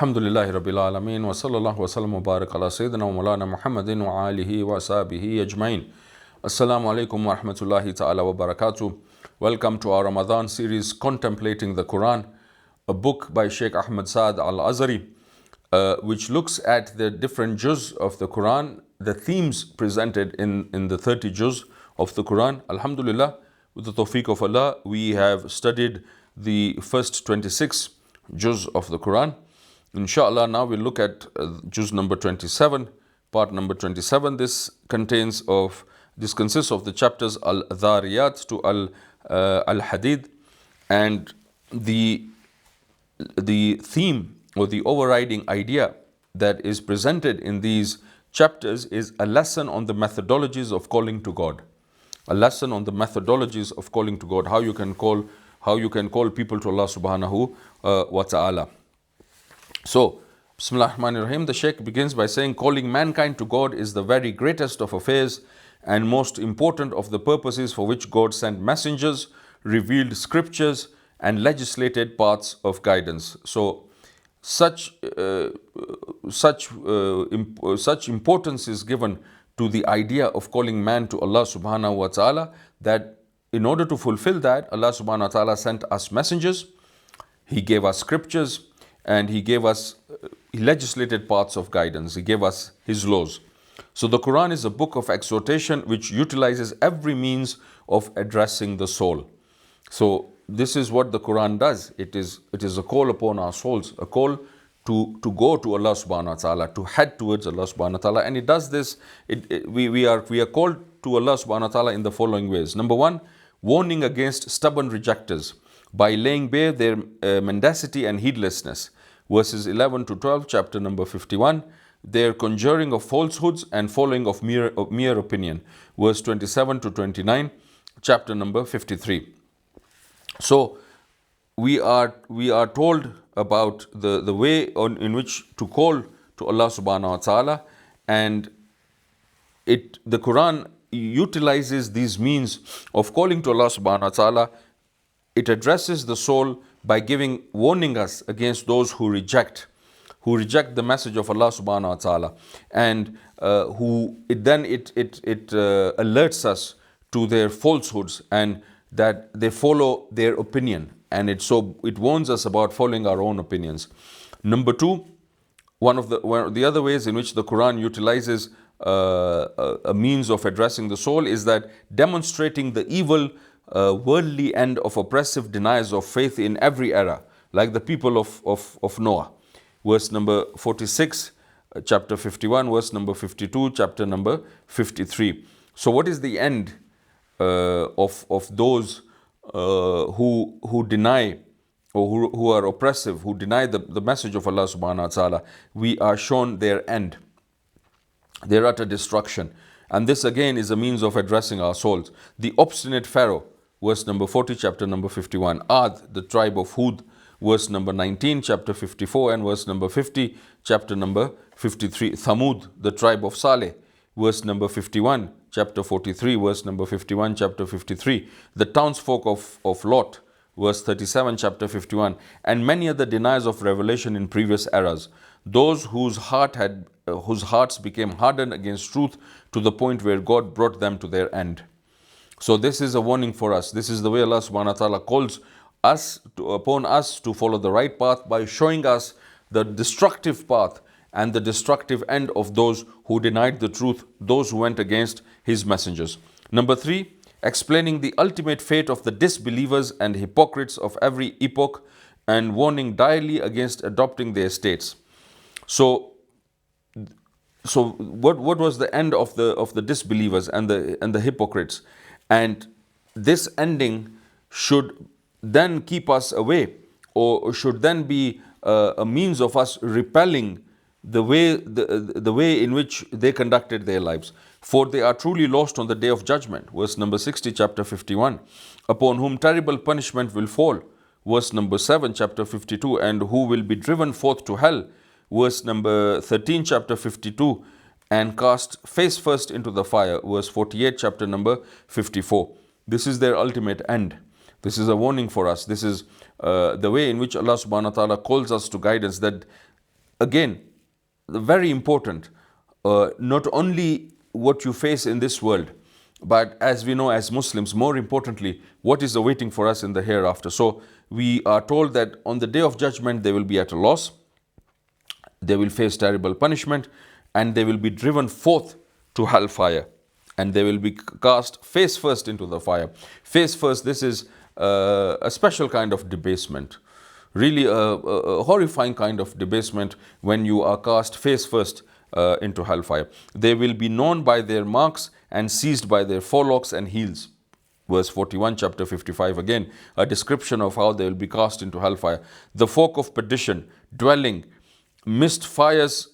Alhamdulillahi Rabbil Alameen wa sallallahu wa sallam wa barak ala Sayyidina wa Mawlana Muhammadin wa alihi wa sahbihi ajma'in. Assalamu alaikum wa rahmatullahi ta'ala wa barakatuh. Welcome to our Ramadan series Contemplating the Quran, a book by Sheikh Ahmad Saad Al-Azhari, which looks at the different juz of the Quran, the themes presented in the 30 juz of the Quran. Alhamdulillah, with the tawfiq of Allah, we have studied the first 26 juz of the Quran. Inshallah, now we'll look at juz number 27, part number 27. This consists of the chapters Al-Dhariyat to Al-Hadid, and the theme or the overriding idea that is presented in these chapters is a lesson on the methodologies of calling to God. A lesson on the methodologies of calling to God, how you can call people to Allah subhanahu wa ta'ala. So, Bismillah ar-Rahman ar-Rahim, the Shaykh begins by saying, calling mankind to God is the very greatest of affairs and most important of the purposes for which God sent messengers, revealed scriptures, and legislated paths of guidance. So, such importance is given to the idea of calling man to Allah subhanahu wa ta'ala, that in order to fulfill that, Allah subhanahu wa ta'ala sent us messengers, He gave us scriptures, and He legislated paths of guidance. He gave us His laws. So the Quran is a book of exhortation which utilizes every means of addressing the soul. So this is what the Quran does. It is a call upon our souls, a call to go to Allah subhanahu wa ta'ala, to head towards Allah subhanahu wa ta'ala. And it does this, we are called to Allah subhanahu wa ta'ala in the following ways. Number one, warning against stubborn rejectors by laying bare their mendacity and heedlessness. Verses 11 to 12, chapter number 51. Their conjuring of falsehoods and following of mere opinion. Verse 27 to 29, chapter number 53. So we are told about the way in which to call to Allah subhanahu wa ta'ala, and the Quran utilizes these means of calling to Allah subhanahu wa ta'ala. It addresses the soul by warning us against those who reject the message of Allah subhanahu wa ta'ala, and it alerts us to their falsehoods and that they follow their opinion, and it warns us about following our own opinions. Number two, one of the other ways in which the Quran utilizes a means of addressing the soul is that demonstrating the evil worldly end of oppressive deniers of faith in every era, like the people of Noah. Verse number 46, chapter 51, verse number 52, chapter number 53. So what is the end of those who deny, or who are oppressive, who deny the message of Allah subhanahu wa ta'ala? We are shown their end, their utter destruction. And this again is a means of addressing our souls. The obstinate Pharaoh, verse number 40, chapter number 51. Ad, the tribe of Hud, verse number 19, chapter 54, and verse number 50, chapter number 53. Thamud, the tribe of Saleh, verse number 51, chapter 43, verse number 51, chapter 53. The townsfolk of Lot, verse 37, chapter 51. And many other deniers of revelation in previous eras. Those whose hearts became hardened against truth to the point where God brought them to their end. So this is a warning for us. This is the way Allah subhanahu wa ta'ala calls upon us to follow the right path by showing us the destructive path and the destructive end of those who denied the truth, those who went against His messengers. Number three, explaining the ultimate fate of the disbelievers and hypocrites of every epoch, and warning direly against adopting their states. So what was the end of the disbelievers and the hypocrites? And this ending should then keep us away, or should then be a means of us repelling the way in which they conducted their lives. For they are truly lost on the day of judgment. Verse number 60, chapter 51. Upon whom terrible punishment will fall. Verse number 7, chapter 52. And who will be driven forth to hell. Verse number 13, chapter 52. And cast face first into the fire. Verse 48, chapter number 54. This is their ultimate end. This is a warning for us. This is the way in which Allah subhanahu wa ta'ala calls us to guidance, that again, very important, not only what you face in this world, but as we know as Muslims, more importantly, what is awaiting for us in the hereafter. So we are told that on the day of judgment, they will be at a loss, they will face terrible punishment, and they will be driven forth to hellfire, and they will be cast face first into the fire. Face first, this is a special kind of debasement, really a horrifying kind of debasement when you are cast face first into hellfire. They will be known by their marks and seized by their forelocks and heels. Verse 41, chapter 55, again, a description of how they will be cast into hellfire. The folk of perdition, dwelling midst fierce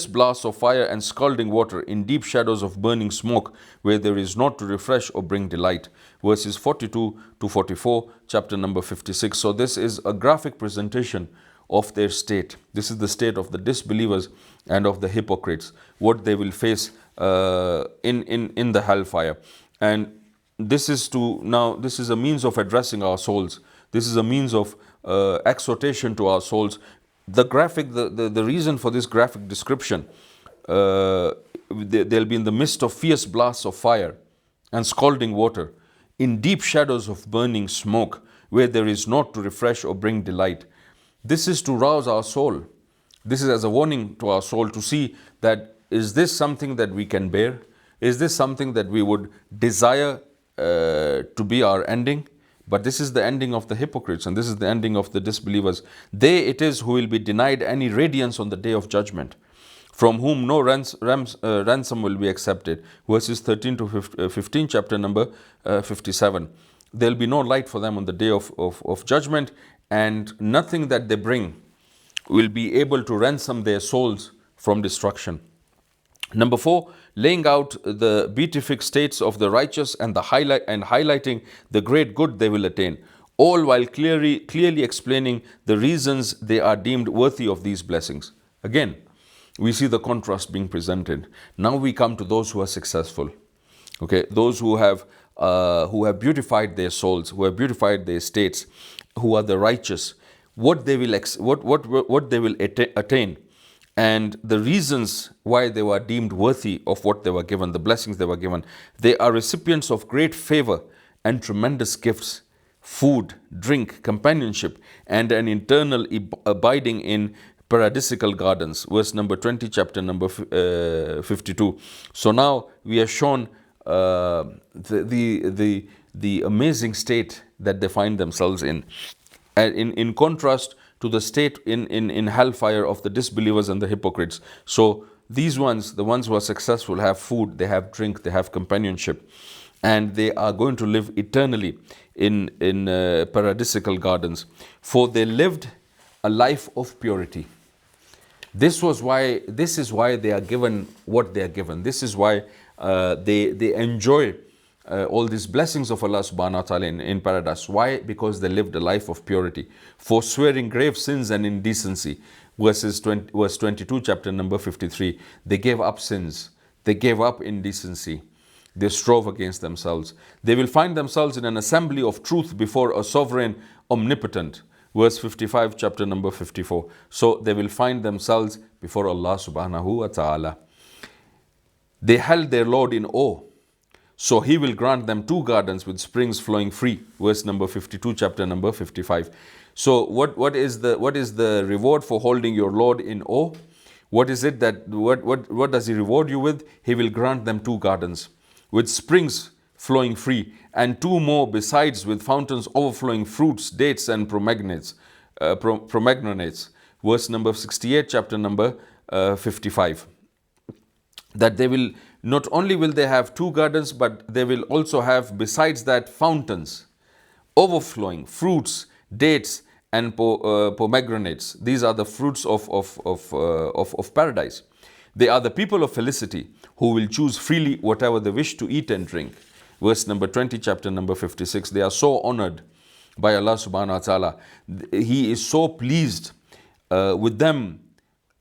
blasts of fire and scalding water, in deep shadows of burning smoke, where there is naught to refresh or bring delight. Verses 42 to 44, chapter number 56. So this is a graphic presentation of their state. This is the state of the disbelievers and of the hypocrites, what they will face in the hellfire. And this is a means of addressing our souls. This is a means of exhortation to our souls. The reason for this graphic description, they'll be in the midst of fierce blasts of fire and scalding water, in deep shadows of burning smoke, where there is naught to refresh or bring delight. This is to rouse our soul. This is as a warning to our soul to see that, is this something that we can bear? Is this something that we would desire to be our ending? But this is the ending of the hypocrites, and this is the ending of the disbelievers. They it is who will be denied any radiance on the day of judgment, from whom no ransom will be accepted. Verses 13 to 15, chapter number 57. There will be no light for them on the day of judgment, and nothing that they bring will be able to ransom their souls from destruction. Number 4, laying out the beatific states of the righteous and highlighting the great good they will attain, all while clearly explaining the reasons they are deemed worthy of these blessings. Again, we see the contrast being presented. Now we come to those who are successful. Okay, those who have beautified their souls, who have beautified their states, who are the righteous, what they will attain, and the reasons why they were deemed worthy of what they were given, the blessings they were given. They are recipients of great favor and tremendous gifts, food, drink, companionship, and an eternal abiding in paradisical gardens. Verse number 20, chapter number 52. So now we are shown the amazing state that they find themselves in contrast to the state in hellfire of the disbelievers and the hypocrites. So these ones, the ones who are successful, have food, they have drink, they have companionship, and they are going to live eternally in paradisical gardens. For they lived a life of purity. This is why they are given what they are given. This is why they enjoy all these blessings of Allah subhanahu wa ta'ala in paradise. Why? Because they lived a life of purity, forswearing grave sins and indecency. Verse 22, chapter number 53. They gave up sins. They gave up indecency. They strove against themselves. They will find themselves in an assembly of truth before a sovereign omnipotent. Verse 55, chapter number 54. So they will find themselves before Allah subhanahu wa ta'ala. They held their Lord in awe. So he will grant them 2 gardens with springs flowing free. Verse number 52, chapter number 55. So what is the reward for holding your Lord in awe? What is it that what does he reward you with? He will grant them 2 gardens with springs flowing free, and 2 more besides, with fountains overflowing fruits, dates, and pomegranates. Verse number 68, chapter number 55. That they will, not only will they have 2 gardens, but they will also have, besides that, fountains overflowing fruits, dates, and pomegranates. These are the fruits of paradise. They are the people of felicity who will choose freely whatever they wish to eat and drink. Verse number 20, chapter number 56. They are so honored by Allah subhanahu wa ta'ala. He is so pleased with them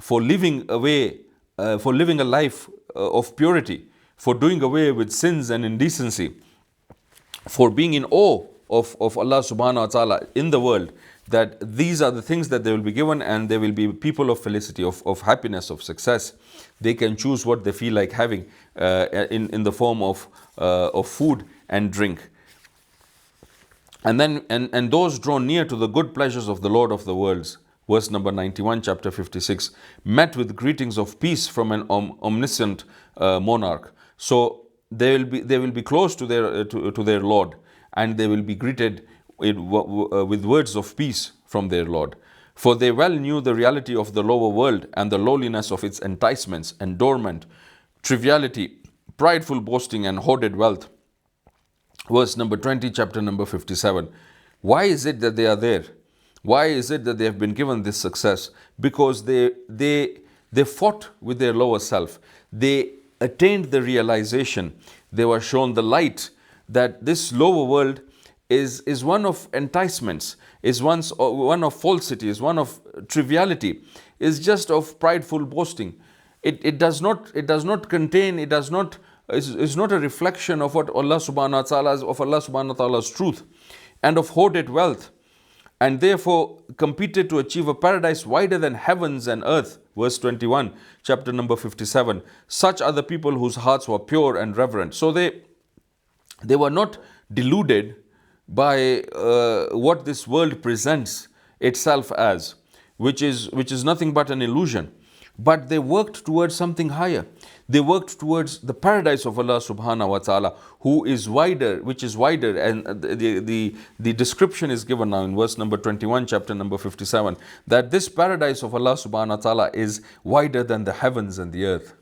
for living a life of purity, for doing away with sins and indecency, for being in awe of Allah subhanahu wa ta'ala in the world, that these are the things that they will be given, and they will be people of felicity, of happiness, of success. They can choose what they feel like having in the form of food and drink. And then and those drawn near to the good pleasures of the Lord of the worlds, verse number 91, chapter 56, met with greetings of peace from an omniscient monarch. So they will be close to their Lord, and they will be greeted with words of peace from their Lord. For they well knew the reality of the lower world and the lowliness of its enticements, endowment, triviality, prideful boasting, and hoarded wealth. Verse number 20, chapter number 57. Why is it that they are there? Why is it that they have been given this success? Because they fought with their lower self. They attained the realization. They were shown the light that this lower world is one of enticements, is one of falsity, is one of triviality, is just of prideful boasting. It does not contain, is not a reflection of what Allah subhanahu wa ta'ala's truth, and of hoarded wealth, and therefore competed to achieve a paradise wider than heavens and earth. Verse 21, chapter number 57. Such are the people whose hearts were pure and reverent. So they were not deluded by what this world presents itself as, which is nothing but an illusion. But they worked towards something higher. They worked towards the paradise of Allah subhanahu wa ta'ala, who is wider, which is wider. And the description is given now in verse number 21, chapter number 57, that this paradise of Allah subhanahu wa ta'ala is wider than the heavens and the earth.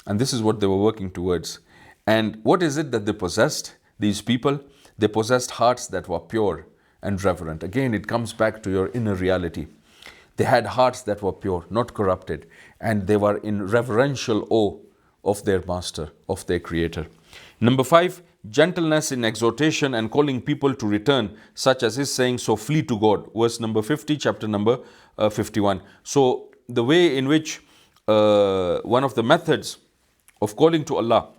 And this is what they were working towards. And what is it that they possessed, these people? They possessed hearts that were pure and reverent. Again, it comes back to your inner reality. They had hearts that were pure, not corrupted, and they were in reverential awe of their master, of their creator. Number 5, gentleness in exhortation and calling people to return, such as his saying, so flee to God. Verse number 50, chapter number 51. So the way in which one of the methods of calling to Allah,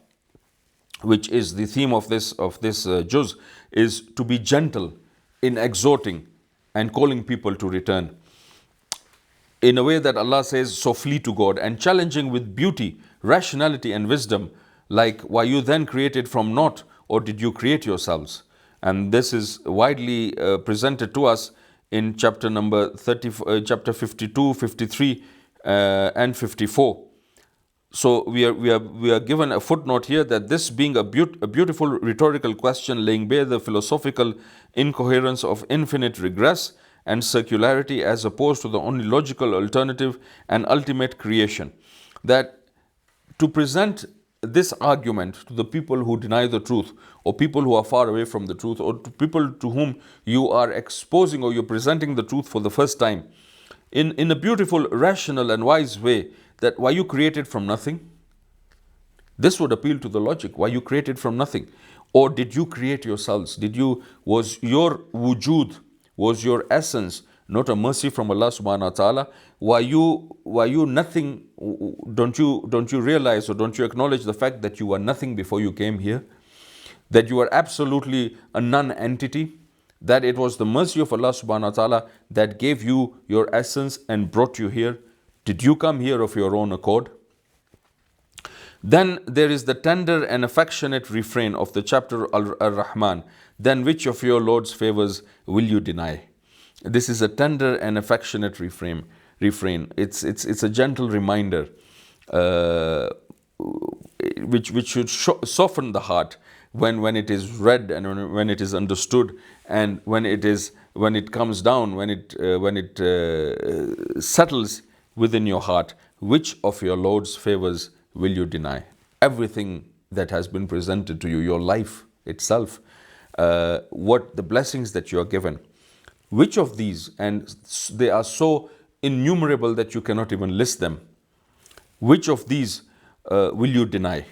which is the theme of this juz, is to be gentle in exhorting and calling people to return, in a way that Allah says, so flee to God, and challenging with beauty, rationality, and wisdom, like, were you then created from naught, or did you create yourselves? And this is widely presented to us in chapter number chapter 52, 53, and 54. So we are given a footnote here that this being a beautiful rhetorical question, laying bare the philosophical incoherence of infinite regress and circularity, as opposed to the only logical alternative and ultimate creation. That to present this argument to the people who deny the truth, or people who are far away from the truth, or to people to whom you are exposing or you're presenting the truth for the first time, in a beautiful, rational and wise way, that were you created from nothing? This would appeal to the logic. Were you created from nothing? Or did you create yourselves? Was your wujud, was your essence not a mercy from Allah subhanahu wa ta'ala? Were you nothing? Don't you realize, or don't you acknowledge the fact that you were nothing before you came here? That you were absolutely a non-entity? That it was the mercy of Allah subhanahu wa ta'ala that gave you your essence and brought you here? Did you come here of your own accord? Then there is the tender and affectionate refrain of the chapter Al-Rahman. Then which of your Lord's favors will you deny? This is a tender and affectionate refrain. It's a gentle reminder which should soften the heart when it is read and when it is understood, and when it comes down, when it settles within your heart. Which of your Lord's favors will you deny? Everything that has been presented to you, your life itself, what the blessings that you are given, which of these, and they are so innumerable that you cannot even list them, which of these will you deny?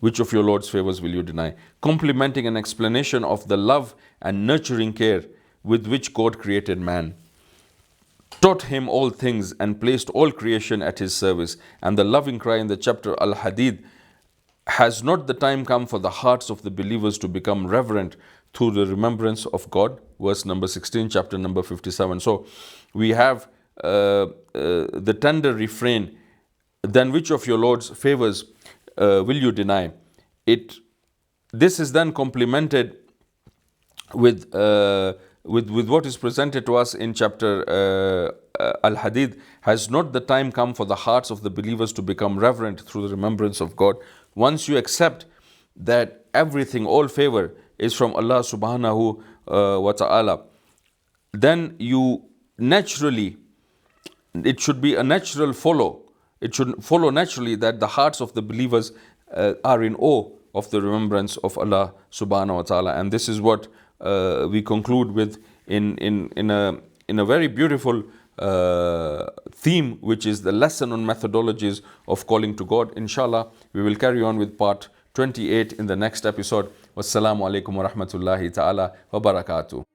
Which of your Lord's favors will you deny? Complementing an explanation of the love and nurturing care with which God created man, taught him all things, and placed all creation at his service. And the loving cry in the chapter Al-Hadid, has not the time come for the hearts of the believers to become reverent through the remembrance of God. Verse number 16, chapter number 57. So we have the tender refrain, then which of your Lord's favors will you deny? This is then complemented with what is presented to us in chapter Al-Hadid. Has not the time come for the hearts of the believers to become reverent through the remembrance of God? Once you accept that everything, all favor is from Allah subhanahu wa ta'ala, then you naturally, it should be a natural follow. It should follow naturally that the hearts of the believers are in awe of the remembrance of Allah subhanahu wa ta'ala. And this is what we conclude with in a very beautiful theme, which is the lesson on methodologies of calling to God. Inshallah, we will carry on with part 28 in the next episode. Wassalamu alaikum wa rahmatullahi ta'ala wa barakatuh.